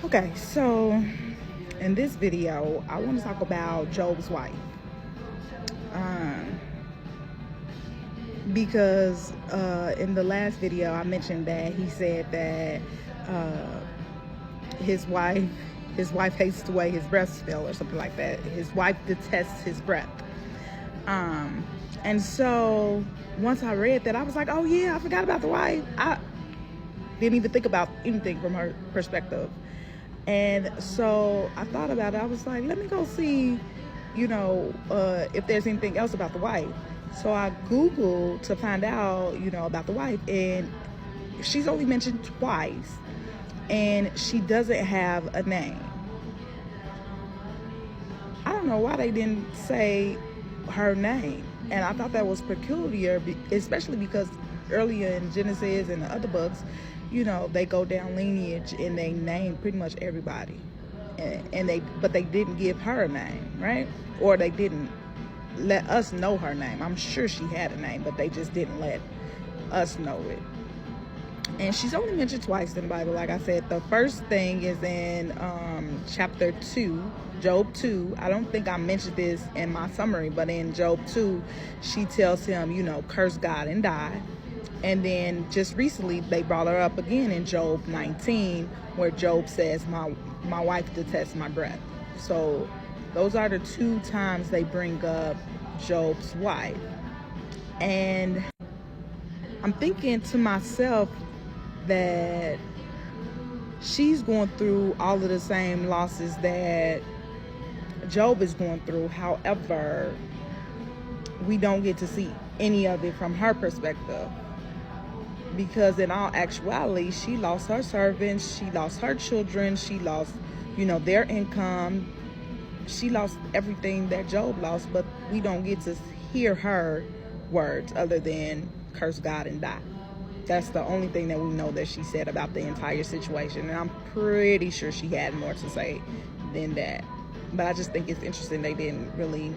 Okay, so in this video, I want to talk about Job's wife. Um, because in the last video, I mentioned that he said that his wife hates the way his breath smell or something like that. His wife detests his breath. And so once I read that, I was like, oh yeah, I forgot about the wife. I didn't even think about anything from her perspective. And so I thought about it. I was like, let me go see, if there's anything else about the wife. So I Googled to find out, about the wife. And she's only mentioned twice. And she doesn't have a name. I don't know why they didn't say her name. And I thought that was peculiar, especially because earlier in Genesis and the other books, they go down lineage and they name pretty much everybody, but they didn't give her a name, right? Or they didn't let us know her name. I'm sure she had a name, but they just didn't let us know it. And she's only mentioned twice in the Bible. Like I said, the first thing is in chapter 2, Job 2. I don't think I mentioned this in my summary, but in Job 2, she tells him, curse God and die. And then just recently, they brought her up again in Job 19, where Job says, my wife detests my breath. So those are the two times they bring up Job's wife. And I'm thinking to myself that she's going through all of the same losses that Job is going through. However, we don't get to see any of it from her perspective. Because in all actuality, she lost her servants, she lost her children, she lost, their income. She lost everything that Job lost, but we don't get to hear her words other than curse God and die. That's the only thing that we know that she said about the entire situation. And I'm pretty sure she had more to say than that. But I just think it's interesting they didn't really,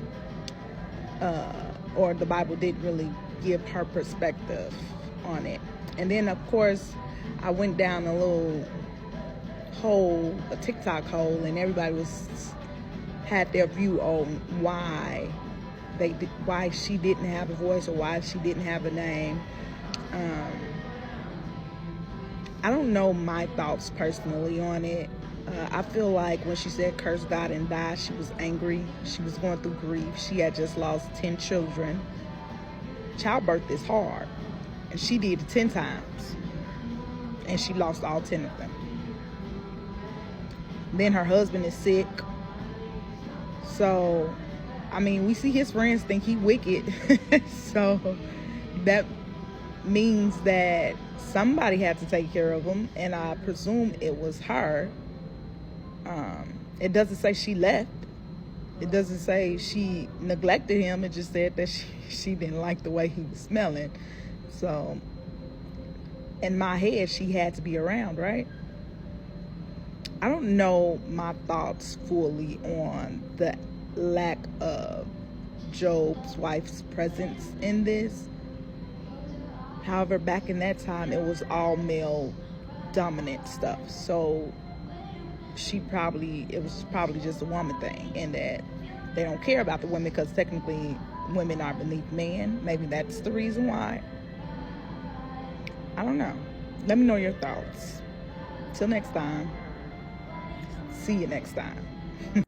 or the Bible didn't really give her perspective on it. And then, of course, I went down a little hole, a TikTok hole, and everybody had their view on why she didn't have a voice or why she didn't have a name. I don't know my thoughts personally on it. I feel like when she said curse God and die, she was angry. She was going through grief. She had just lost 10 children. Childbirth is hard. And she did it 10 times. And she lost all 10 of them. Then her husband is sick. So, we see his friends think he wicked. So, that means that somebody had to take care of him. And I presume it was her. It doesn't say she left. It doesn't say she neglected him. It just said that she didn't like the way he was smelling. So, in my head, she had to be around, right? I don't know my thoughts fully on the lack of Job's wife's presence in this. However, back in that time, it was all male dominant stuff. So, it was probably just a woman thing, in that they don't care about the women because technically women are beneath men. Maybe that's the reason why. I don't know. Let me know your thoughts. Till next time. See you next time.